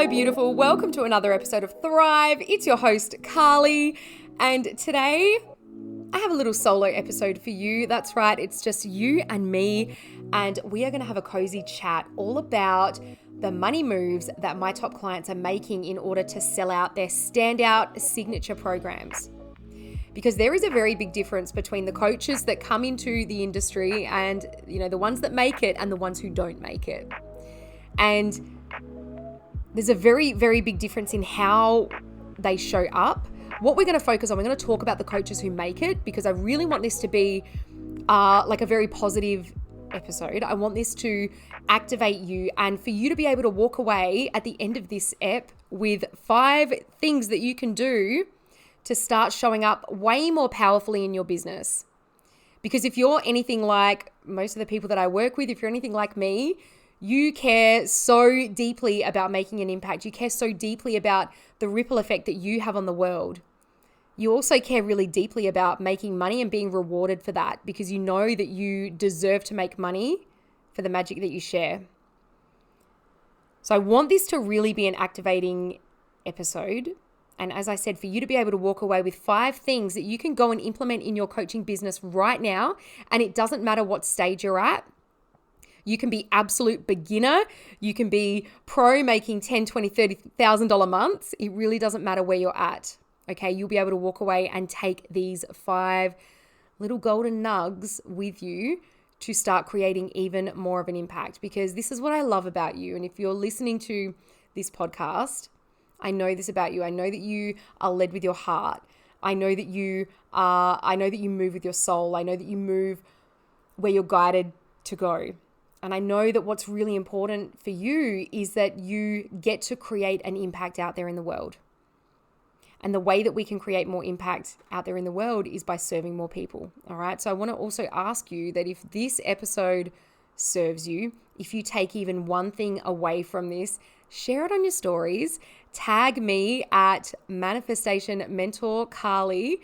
Hello, beautiful. Welcome to another episode of Thrive. It's your host, Carly. And today I have a little solo episode for you. That's right. It's just you and me. And we are going to have a cozy chat all about the money moves that my top clients are making in order to sell out their standout signature programs. Because there is a very big difference between the coaches that come into the industry and, the ones that make it and the ones who don't make it. And there's a very, very big difference in how they show up. What we're going to focus on, we're going to talk about the coaches who make it, because I really want this to be like a very positive episode. I want this to activate you and for you to be able to walk away at the end of this ep with 5 things that you can do to start showing up way more powerfully in your business. Because if you're anything like most of the people that I work with, if you're anything like me, you care so deeply about making an impact. You care so deeply about the ripple effect that you have on the world. You also care really deeply about making money and being rewarded for that, because you know that you deserve to make money for the magic that you share. So I want this to really be an activating episode. And as I said, for you to be able to walk away with 5 things that you can go and implement in your coaching business right now. And it doesn't matter what stage you're at. You can be absolute beginner. You can be pro, making $10,000, $20,000, $30,000 months. It really doesn't matter where you're at. Okay, you'll be able to walk away and take these 5 little golden nugs with you to start creating even more of an impact, because this is what I love about you. And if you're listening to this podcast, I know this about you. I know that you are led with your heart. I know that you move with your soul. I know that you move where you're guided to go. And I know that what's really important for you is that you get to create an impact out there in the world. And the way that we can create more impact out there in the world is by serving more people. All right. So I want to also ask you that if this episode serves you, if you take even one thing away from this, share it on your stories, tag me at Manifestation Mentor Carly,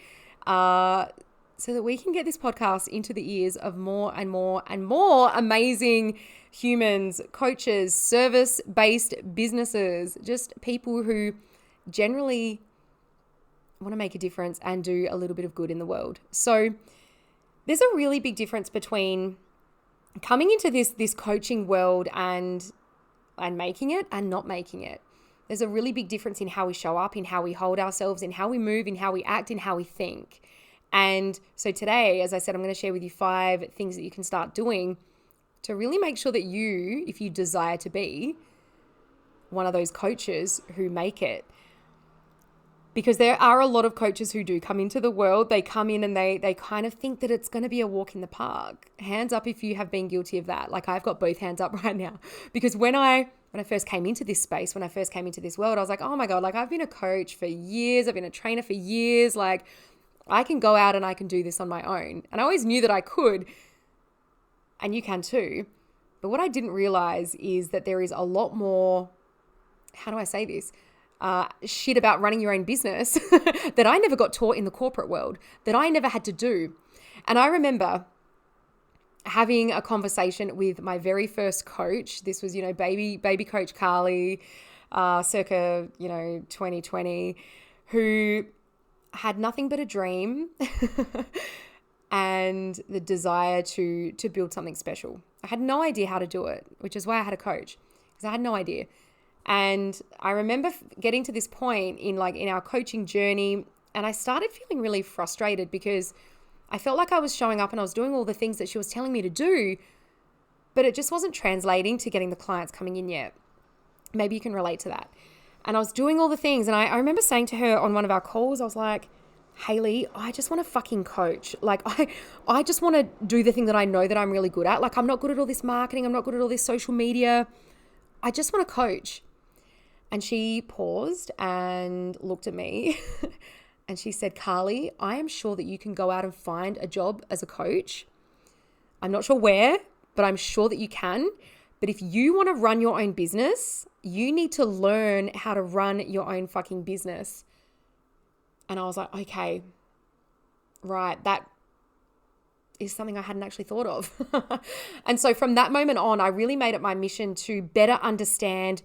so that we can get this podcast into the ears of more and more and more amazing humans, coaches, service-based businesses, just people who generally want to make a difference and do a little bit of good in the world. So there's a really big difference between coming into this coaching world and making it and not making it. There's a really big difference in how we show up, in how we hold ourselves, in how we move, in how we act, in how we think. And so today, as I said, I'm going to share with you 5 things that you can start doing to really make sure that you, if you desire to be one of those coaches who make it. Because there are a lot of coaches who do come into the world. They come in and they kind of think that it's going to be a walk in the park. Hands up if you have been guilty of that. Like, I've got both hands up right now. Because when I first came into this space, when I first came into this world, I was like, oh my God, like, I've been a coach for years. I've been a trainer for years. Like, I can go out and I can do this on my own. And I always knew that I could, and you can too. But what I didn't realize is that there is a lot more, how do I say this? Shit about running your own business that I never got taught in the corporate world, that I never had to do. And I remember having a conversation with my very first coach. This was, baby coach Carly, circa, 2020, who had nothing but a dream and the desire to build something special. I had no idea how to do it, which is why I had a coach, because I had no idea. And I remember getting to this point in our coaching journey, and I started feeling really frustrated because I felt like I was showing up and I was doing all the things that she was telling me to do, but it just wasn't translating to getting the clients coming in yet. Maybe you can relate to that. And I was doing all the things. And I remember saying to her on one of our calls, I was like, Haley, I just want to fucking coach. Like, I just want to do the thing that I know that I'm really good at. Like, I'm not good at all this marketing. I'm not good at all this social media. I just want to coach. And she paused and looked at me and she said, Carly, I am sure that you can go out and find a job as a coach. I'm not sure where, but I'm sure that you can. But if you want to run your own business, you need to learn how to run your own fucking business. And I was like, okay, right, that is something I hadn't actually thought of. And so from that moment on, I really made it my mission to better understand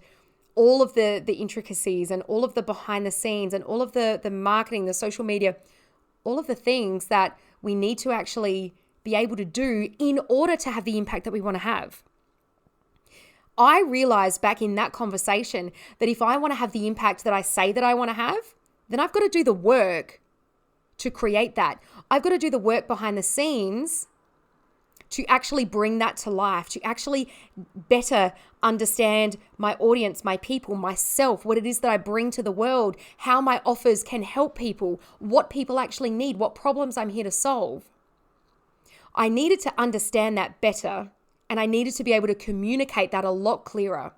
all of the intricacies and all of the behind the scenes and all of the marketing, the social media, all of the things that we need to actually be able to do in order to have the impact that we want to have. I realized back in that conversation that if I want to have the impact that I say that I want to have, then I've got to do the work to create that. I've got to do the work behind the scenes to actually bring that to life, to actually better understand my audience, my people, myself, what it is that I bring to the world, how my offers can help people, what people actually need, what problems I'm here to solve. I needed to understand that better, and I needed to be able to communicate that a lot clearer.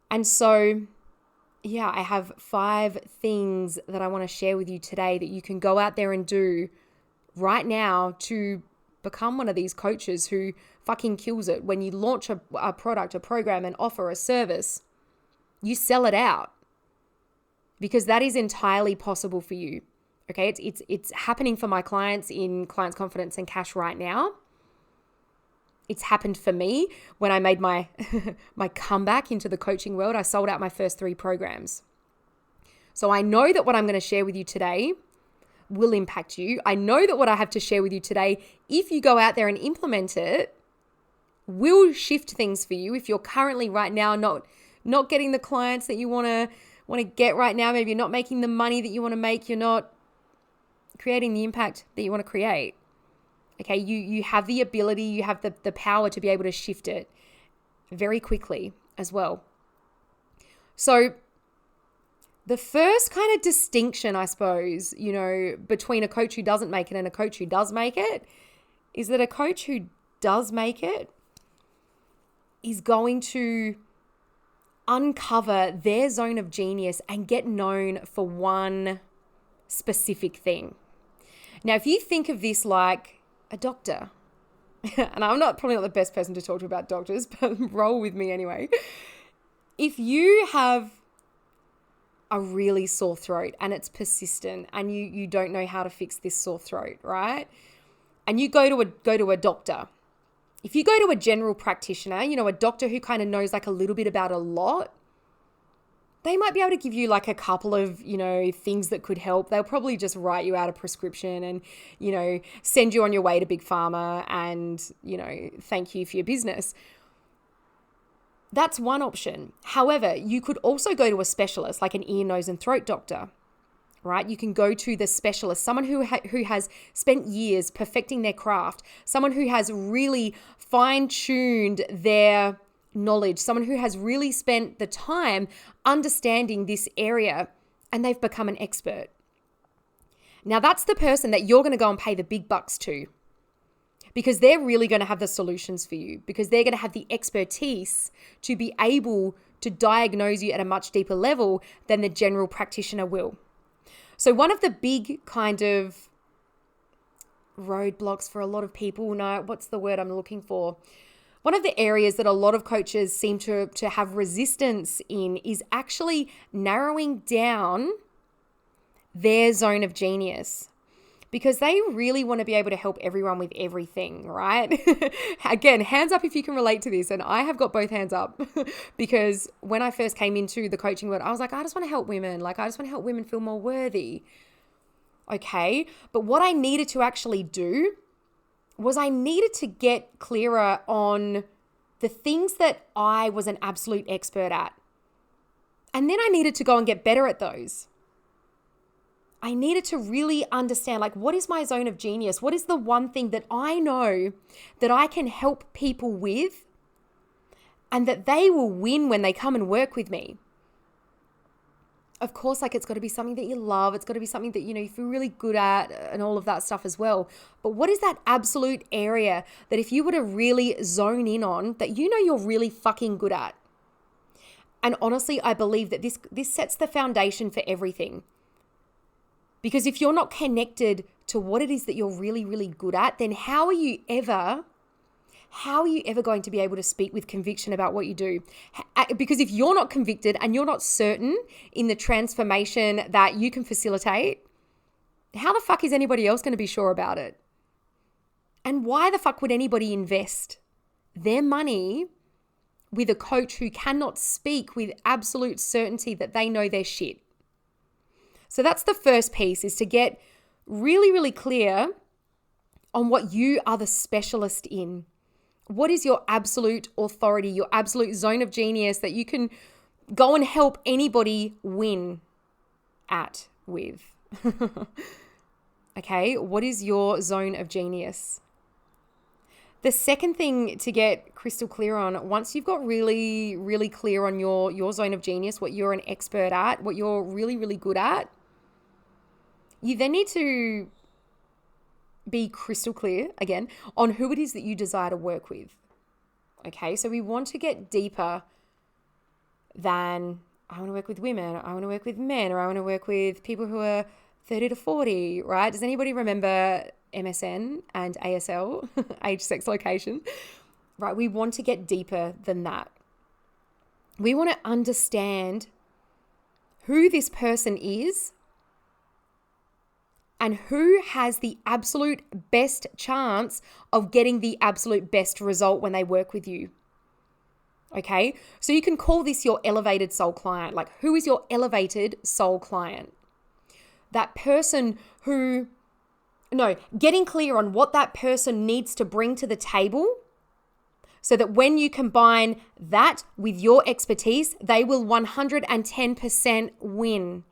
And so, yeah, I have 5 things that I want to share with you today that you can go out there and do right now to become one of these coaches who fucking kills it. When you launch a product, a program, an offer, a service, you sell it out, because that is entirely possible for you. Okay, it's happening for my clients in Clients Confidence and Cash right now. It's happened for me when I made my my comeback into the coaching world. I sold out my first 3 programs. So I know that what I'm going to share with you today will impact you. I know that what I have to share with you today, if you go out there and implement it, will shift things for you. If you're currently right now not getting the clients that you want to get right now, maybe you're not making the money that you want to make, you're not creating the impact that you want to create. Okay, you have the ability, you have the power to be able to shift it very quickly as well. So the first kind of distinction, I suppose, between a coach who doesn't make it and a coach who does make it, is that a coach who does make it is going to uncover their zone of genius and get known for one specific thing. Now, if you think of this like a doctor, and I'm probably not the best person to talk to about doctors, but roll with me anyway. If you have a really sore throat and it's persistent and you don't know how to fix this sore throat, right? And you go to a doctor. If you go to a general practitioner, a doctor who kind of knows like a little bit about a lot, they might be able to give you like a couple of, things that could help. They'll probably just write you out a prescription and, send you on your way to Big Pharma and, thank you for your business. That's one option. However, you could also go to a specialist like an ear, nose, and throat doctor, right? You can go to the specialist, someone who has spent years perfecting their craft, someone who has really fine-tuned their knowledge, someone who has really spent the time understanding this area and they've become an expert. Now that's the person that you're going to go and pay the big bucks to, because they're really going to have the solutions for you, because they're going to have the expertise to be able to diagnose you at a much deeper level than the general practitioner will. So one of the big kind of roadblocks for a lot of people, what's the word I'm looking for? One of the areas that a lot of coaches seem to have resistance in is actually narrowing down their zone of genius, because they really want to be able to help everyone with everything, right? Again, hands up if you can relate to this. And I have got both hands up because when I first came into the coaching world, I was like, I just want to help women. I just want to help women feel more worthy. Okay. But what I needed to actually do was I needed to get clearer on the things that I was an absolute expert at. And then I needed to go and get better at those. I needed to really understand, what is my zone of genius? What is the one thing that I know that I can help people with and that they will win when they come and work with me? Of course, it's got to be something that you love. It's got to be something that, you feel really good at and all of that stuff as well. But what is that absolute area that if you were to really zone in on, that you're really fucking good at? And honestly, I believe that this sets the foundation for everything. Because if you're not connected to what it is that you're really, really good at, then how are you ever going to be able to speak with conviction about what you do? Because if you're not convicted and you're not certain in the transformation that you can facilitate, how the fuck is anybody else going to be sure about it? And why the fuck would anybody invest their money with a coach who cannot speak with absolute certainty that they know their shit. So that's the first piece, is to get really, really clear on what you are the specialist in. What is your absolute authority, your absolute zone of genius that you can go and help anybody win with? Okay, what is your zone of genius? The second thing to get crystal clear on, once you've got really, really clear on your zone of genius, what you're an expert at, what you're really, really good at, you then need to be crystal clear, again, on who it is that you desire to work with. Okay, so we want to get deeper than, I want to work with women, I want to work with men, or I want to work with people who are 30 to 40, right? Does anybody remember MSN and ASL, age, sex, location? Right, we want to get deeper than that. We want to understand who this person is and who has the absolute best chance of getting the absolute best result when they work with you. Okay, so you can call this your elevated soul client. Like, who is your elevated soul client? That person who, getting clear on what that person needs to bring to the table, so that when you combine that with your expertise, they will 110% win.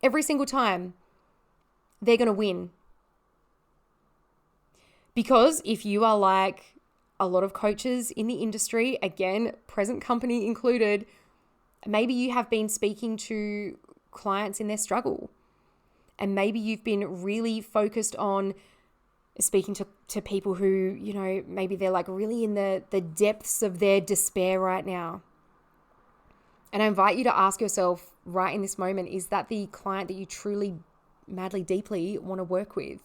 Every single time, they're going to win. Because if you are like a lot of coaches in the industry, again, present company included, maybe you have been speaking to clients in their struggle. And maybe you've been really focused on speaking to people who, maybe they're like really in the depths of their despair right now. And I invite you to ask yourself right in this moment, is that the client that you truly, madly, deeply want to work with?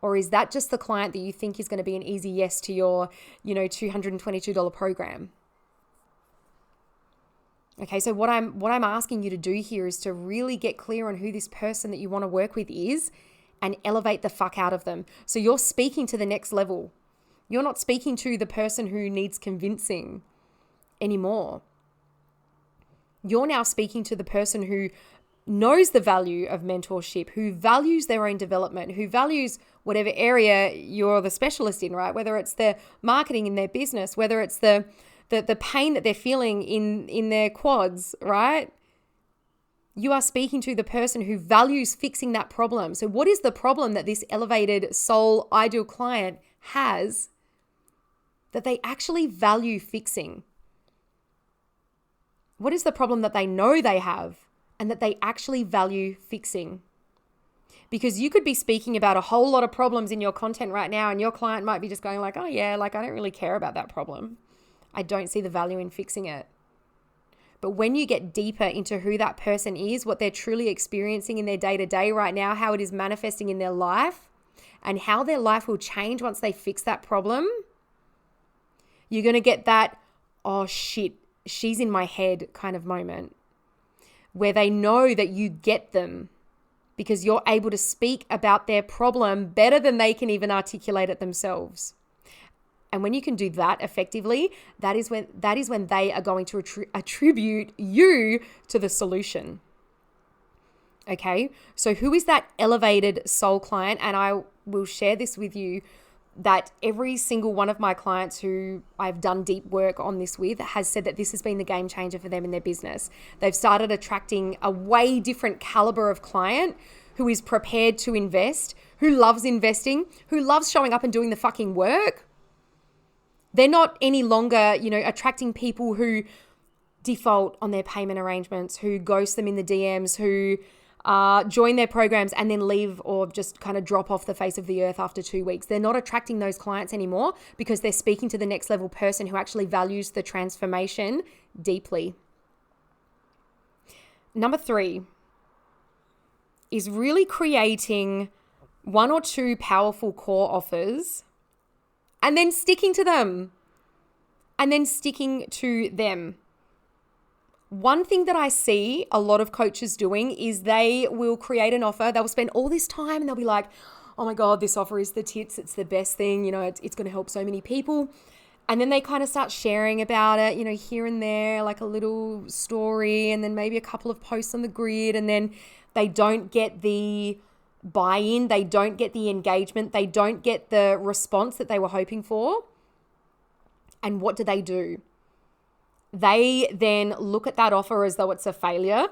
Or is that just the client that you think is going to be an easy yes to your, $222 program? Okay, so what I'm asking you to do here is to really get clear on who this person that you want to work with is and elevate the fuck out of them. So you're speaking to the next level. You're not speaking to the person who needs convincing anymore. You're now speaking to the person who knows the value of mentorship, who values their own development, who values whatever area you're the specialist in, right? Whether it's the marketing in their business, whether it's the pain that they're feeling in their quads, right? You are speaking to the person who values fixing that problem. So what is the problem that this elevated soul ideal client has that they actually value fixing? What is the problem that they know they have and that they actually value fixing? Because you could be speaking about a whole lot of problems in your content right now, and your client might be just going like, oh yeah, like I don't really care about that problem. I don't see the value in fixing it. But when you get deeper into who that person is, what they're truly experiencing in their day-to-day right now, how it is manifesting in their life, and how their life will change once they fix that problem, you're going to get that, oh shit, she's in my head kind of moment, where they know that you get them because you're able to speak about their problem better than they can even articulate it themselves. And when you can do that effectively, that is when they are going to attribute you to the solution. Okay, so who is that elevated soul client? And I will share this with you, that every single one of my clients who I've done deep work on this with has said that this has been the game changer for them in their business. They've started attracting a way different caliber of client who is prepared to invest, who loves investing, who loves showing up and doing the fucking work. They're not any longer, attracting people who default on their payment arrangements, who ghost them in the DMs, who join their programs and then leave or just kind of drop off the face of the earth after 2 weeks. They're not attracting those clients anymore because they're speaking to the next level person who actually values the transformation deeply. Number 3 is really creating 1 or 2 powerful core offers and then sticking to them. One thing that I see a lot of coaches doing is they will create an offer. They'll spend all this time and they'll be like, oh my God, this offer is the tits. It's the best thing. It's going to help so many people. And then they kind of start sharing about it, here and there, like a little story, and then maybe a couple of posts on the grid, and then they don't get the buy-in, they don't get the engagement, they don't get the response that they were hoping for. And what do? They then look at that offer as though it's a failure.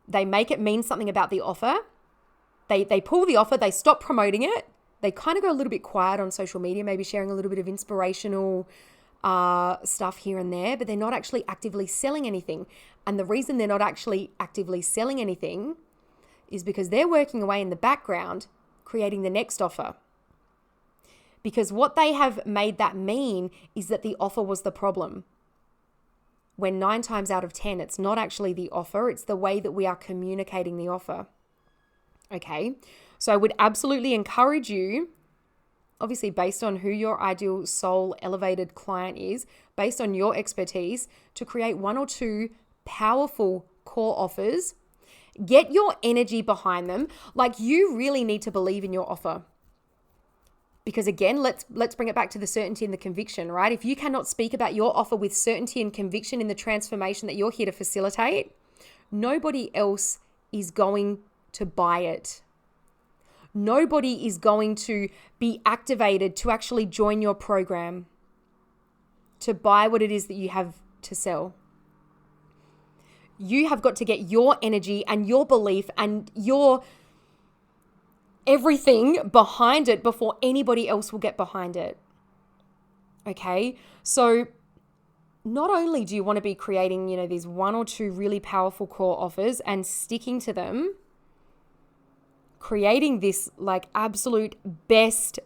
They make it mean something about the offer. They pull the offer, they stop promoting it. They kind of go a little bit quiet on social media, maybe sharing a little bit of inspirational stuff here and there, but they're not actually actively selling anything. And the reason they're not actually actively selling anything is because they're working away in the background, creating the next offer. Because what they have made that mean is that the offer was the problem. When 9 times out of 10, it's not actually the offer, it's the way that we are communicating the offer. Okay, so I would absolutely encourage you, obviously based on who your ideal soul elevated client is, based on your expertise, to create 1 or 2 powerful core offers. Get your energy behind them. Like, you really need to believe in your offer. Because again, let's bring it back to the certainty and the conviction, right? If you cannot speak about your offer with certainty and conviction in the transformation that you're here to facilitate, nobody else is going to buy it. Nobody is going to be activated to actually join your program, to buy what it is that you have to sell. You have got to get your energy and your belief and your everything behind it before anybody else will get behind it. Okay? So not only do you want to be creating, these 1 or 2 really powerful core offers and sticking to them, creating this like absolute best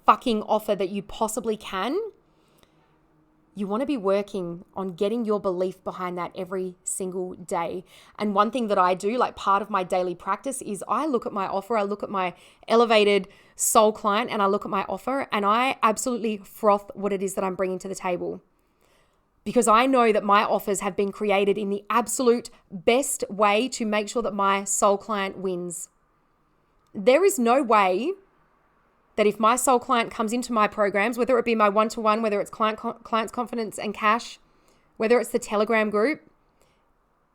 fucking offer that you possibly can, you want to be working on getting your belief behind that every single day. And one thing that I do, like part of my daily practice, is I look at my offer, I look at my elevated soul client, and I look at my offer, and I absolutely froth what it is that I'm bringing to the table. Because I know that my offers have been created in the absolute best way to make sure that my soul client wins. There is no way that if my soul client comes into my programs, whether it be my one-to-one, whether it's Clients Confidence and Cash, whether it's the Telegram group,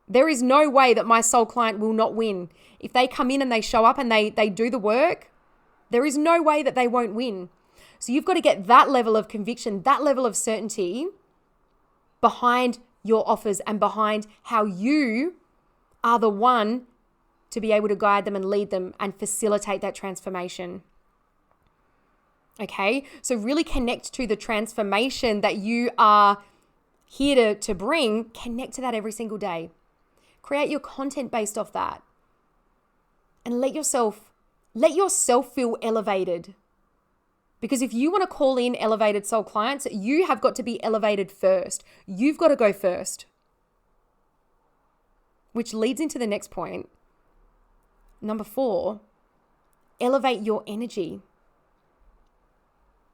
there is no way that my soul client will not win. If they come in and they show up and they do the work, there is no way that they won't win. So you've got to get that level of conviction, that level of certainty behind your offers and behind how you are the one to be able to guide them and lead them and facilitate that transformation. Okay, so really connect to the transformation that you are here to bring. Connect to that every single day. Create your content based off that. And let yourself feel elevated. Because if you want to call in elevated soul clients, you have got to be elevated first. You've got to go first. Which leads into the next point. Number 4, elevate your energy.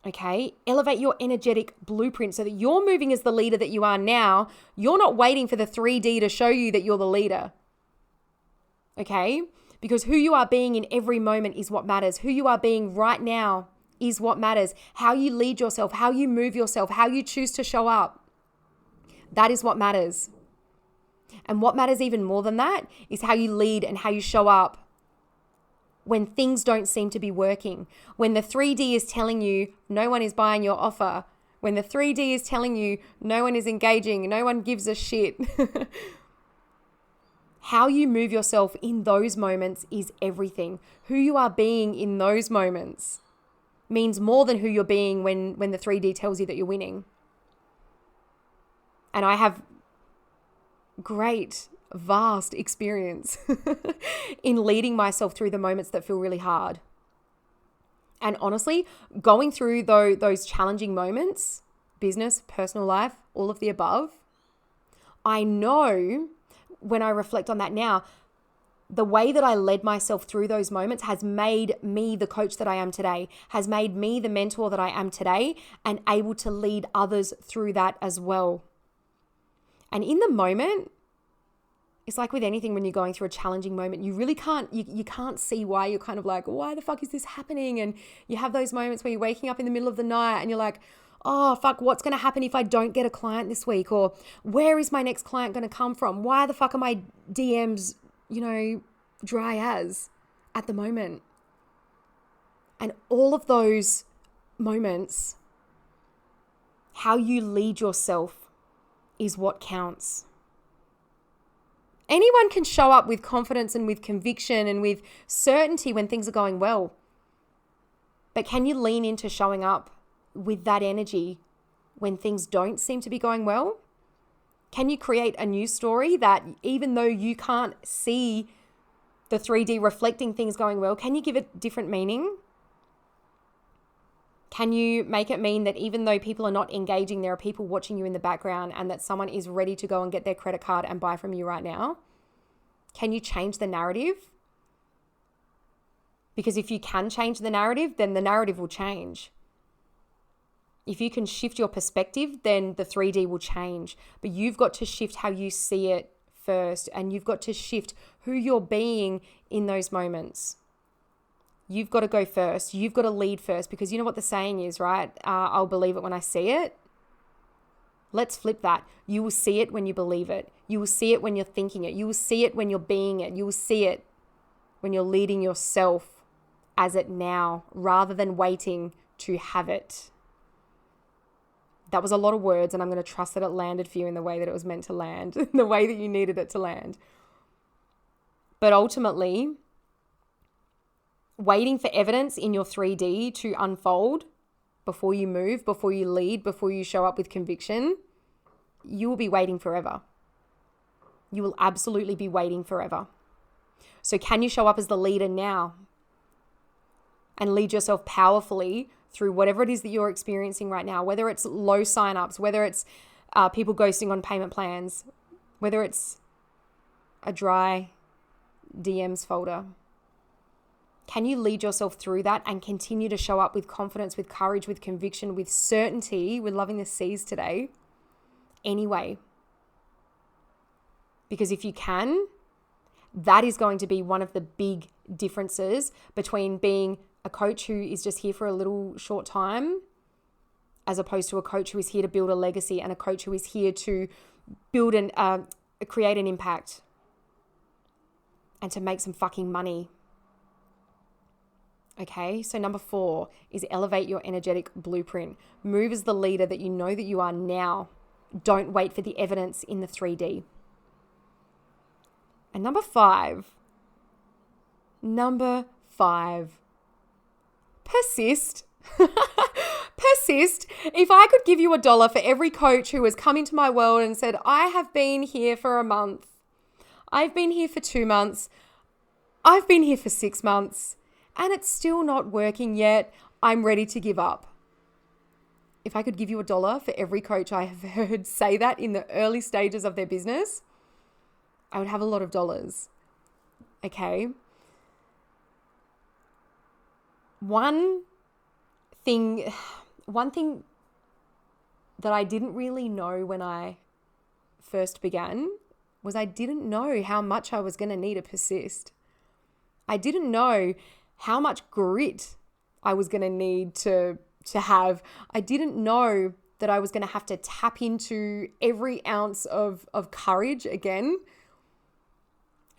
Okay, elevate your energetic blueprint so that you're moving as the leader that you are now. You're not waiting for the 3D to show you that you're the leader. Okay, because who you are being in every moment is what matters. Who you are being right now is what matters. How you lead yourself, how you move yourself, how you choose to show up. That is what matters. And what matters even more than that is how you lead and how you show up when things don't seem to be working, when the 3D is telling you no one is buying your offer, when the 3D is telling you no one is engaging, no one gives a shit. How you move yourself in those moments is everything. Who you are being in those moments means more than who you're being when the 3D tells you that you're winning. And I have great vast experience in leading myself through the moments that feel really hard. And honestly, going through those challenging moments, business, personal life, all of the above, I know when I reflect on that now, the way that I led myself through those moments has made me the coach that I am today, has made me the mentor that I am today, and able to lead others through that as well. And in the moment, it's like with anything, when you're going through a challenging moment, you really can't, you can't see why. You're kind of like, why the fuck is this happening? And you have those moments where you're waking up in the middle of the night and you're like, oh, fuck, what's going to happen if I don't get a client this week? Or where is my next client going to come from? Why the fuck are my DMs, dry as at the moment? And all of those moments, how you lead yourself is what counts. Anyone can show up with confidence and with conviction and with certainty when things are going well. But can you lean into showing up with that energy when things don't seem to be going well? Can you create a new story that even though you can't see the 3D reflecting things going well, can you give it different meaning? Can you make it mean that even though people are not engaging, there are people watching you in the background and that someone is ready to go and get their credit card and buy from you right now? Can you change the narrative? Because if you can change the narrative, then the narrative will change. If you can shift your perspective, then the 3D will change. But you've got to shift how you see it first, and you've got to shift who you're being in those moments. You've got to go first. You've got to lead first, because you know what the saying is, right? I'll believe it when I see it. Let's flip that. You will see it when you believe it. You will see it when you're thinking it. You will see it when you're being it. You will see it when you're leading yourself as it now, rather than waiting to have it. That was a lot of words, and I'm going to trust that it landed for you in the way that it was meant to land, the way that you needed it to land. But ultimately, waiting for evidence in your 3D to unfold before you move, before you lead, before you show up with conviction, you will be waiting forever. You will absolutely be waiting forever. So can you show up as the leader now and lead yourself powerfully through whatever it is that you're experiencing right now, whether it's low signups, whether it's people ghosting on payment plans, whether it's a dry DMs folder? Can you lead yourself through that and continue to show up with confidence, with courage, with conviction, with certainty? We're loving the C's today. Anyway. Because if you can, that is going to be one of the big differences between being a coach who is just here for a little short time, as opposed to a coach who is here to build a legacy, and a coach who is here to build and create an impact and to make some fucking money. Okay, so number 4 is elevate your energetic blueprint. Move as the leader that you know that you are now. Don't wait for the evidence in the 3D. And number 5, persist. Persist. If I could give you $1 for every coach who has come into my world and said, I have been here for a month, I've been here for 2 months, I've been here for 6 months, and it's still not working yet, I'm ready to give up. If I could give you $1 for every coach I have heard say that in the early stages of their business, I would have a lot of dollars. Okay. One thing that I didn't really know when I first began was I didn't know how much I was going to need to persist. I didn't know how much grit I was going to need to have. I didn't know that I was going to have to tap into every ounce of courage again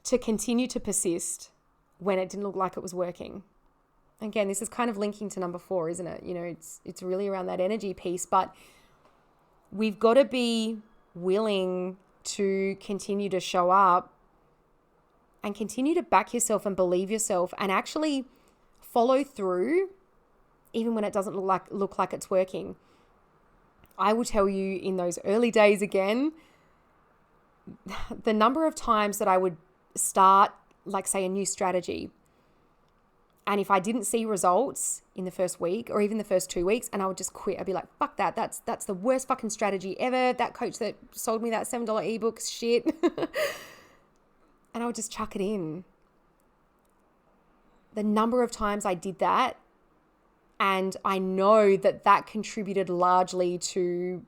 to continue to persist when it didn't look like it was working. Again, this is kind of linking to number 4, isn't it? It's really around that energy piece, but we've got to be willing to continue to show up and continue to back yourself and believe yourself and actually follow through even when it doesn't look like it's working. I will tell you, in those early days again, the number of times that I would start, like say, a new strategy, and if I didn't see results in the first week or even the first 2 weeks, and I would just quit. I'd be like, fuck that. That's the worst fucking strategy ever. That coach that sold me that $7 ebook shit. And I would just chuck it in. The number of times I did that, and I know that contributed largely to,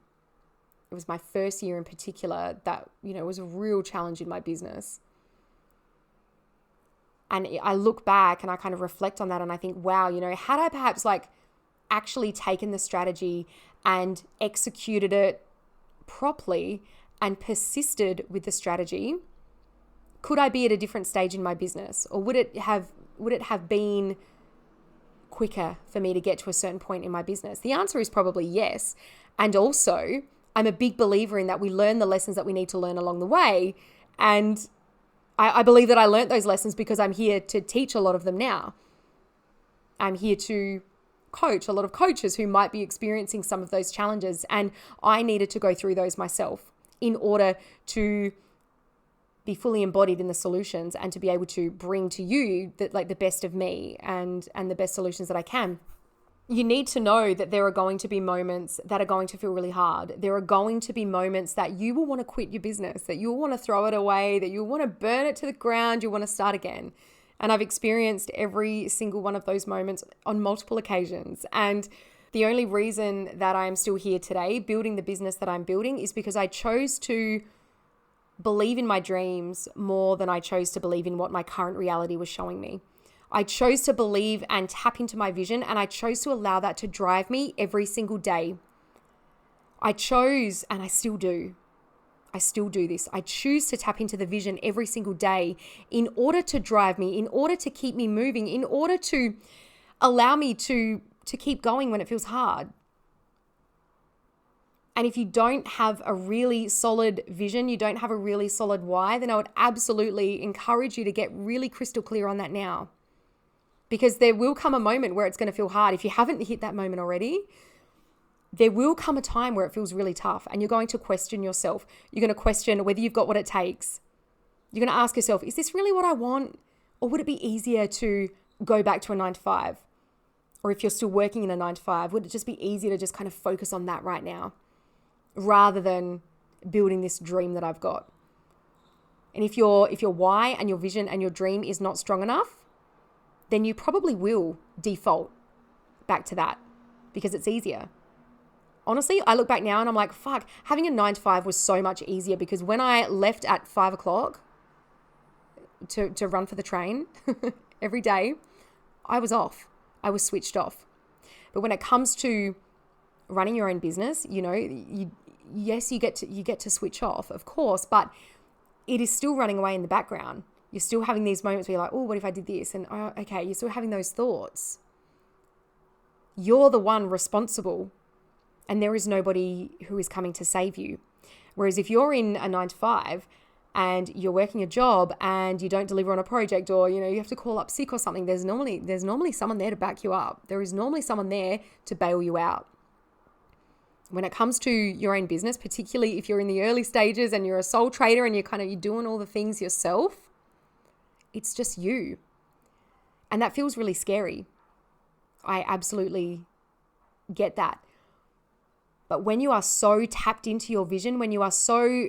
it was my first year in particular that, was a real challenge in my business. And I look back and I kind of reflect on that and I think, wow, had I perhaps actually taken the strategy and executed it properly and persisted with the strategy, could I be at a different stage in my business? Or would it have been quicker for me to get to a certain point in my business? The answer is probably yes. And also, I'm a big believer in that we learn the lessons that we need to learn along the way. And I believe that I learned those lessons because I'm here to teach a lot of them now. I'm here to coach a lot of coaches who might be experiencing some of those challenges. And I needed to go through those myself in order to be fully embodied in the solutions and to be able to bring to you the best of me and the best solutions that I can. You need to know that there are going to be moments that are going to feel really hard. There are going to be moments that you will want to quit your business, that you'll want to throw it away, that you'll want to burn it to the ground, you want to start again. And I've experienced every single one of those moments on multiple occasions. And the only reason that I'm still here today, building the business that I'm building, is because I chose to believe in my dreams more than I chose to believe in what my current reality was showing me. I chose to believe and tap into my vision, and I chose to allow that to drive me every single day. I chose, and I still do this. I choose to tap into the vision every single day in order to drive me, in order to keep me moving, in order to allow me to keep going when it feels hard. And if you don't have a really solid vision, you don't have a really solid why, then I would absolutely encourage you to get really crystal clear on that now. Because there will come a moment where it's going to feel hard. If you haven't hit that moment already, there will come a time where it feels really tough and you're going to question yourself. You're going to question whether you've got what it takes. You're going to ask yourself, is this really what I want? Or would it be easier to go back to a 9-to-5? Or if you're still working in a 9-to-5, would it just be easier to just kind of focus on that right now rather than building this dream that I've got? And if your why and your vision and your dream is not strong enough, then you probably will default back to that because it's easier. Honestly, I look back now and I'm like, fuck, having a 9-to-5 was so much easier because when I left at 5 o'clock to run for the train every day, I was off. I was switched off. But when it comes to running your own business, you get to switch off, of course, but it is still running away in the background. You're still having these moments where you're like, oh, what if I did this? And okay, you're still having those thoughts. You're the one responsible, and there is nobody who is coming to save you. Whereas if you're in a 9-to-5 and you're working a job and you don't deliver on a project, or you have to call up sick or something, there's normally someone there to back you up. There is normally someone there to bail you out. When it comes to your own business, particularly if you're in the early stages and you're a sole trader and you're doing all the things yourself, it's just you. And that feels really scary. I absolutely get that. But when you are so tapped into your vision, when you are so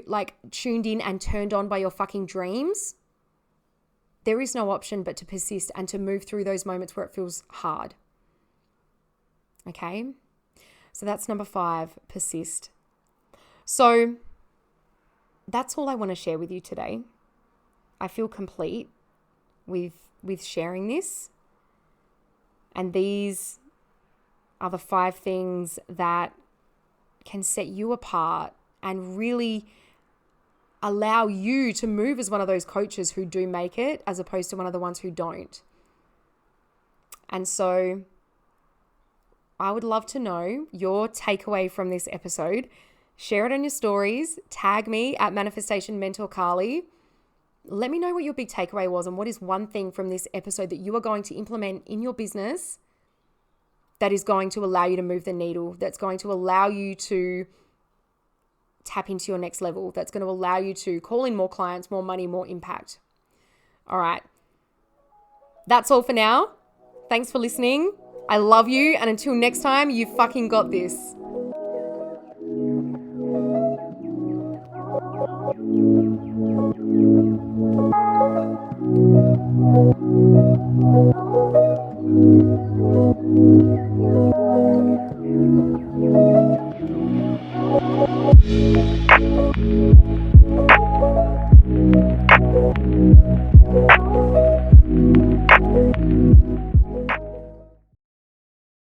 tuned in and turned on by your fucking dreams, there is no option but to persist and to move through those moments where it feels hard. Okay? So that's number 5, persist. So that's all I want to share with you today. I feel complete with sharing this. And these are the 5 things that can set you apart and really allow you to move as one of those coaches who do make it as opposed to one of the ones who don't. And so I would love to know your takeaway from this episode. Share it on your stories. Tag me at Manifestation Mentor Carly. Let me know what your big takeaway was and what is one thing from this episode that you are going to implement in your business that is going to allow you to move the needle, that's going to allow you to tap into your next level, that's going to allow you to call in more clients, more money, more impact. All right. That's all for now. Thanks for listening. I love you. And until next time, you fucking got this.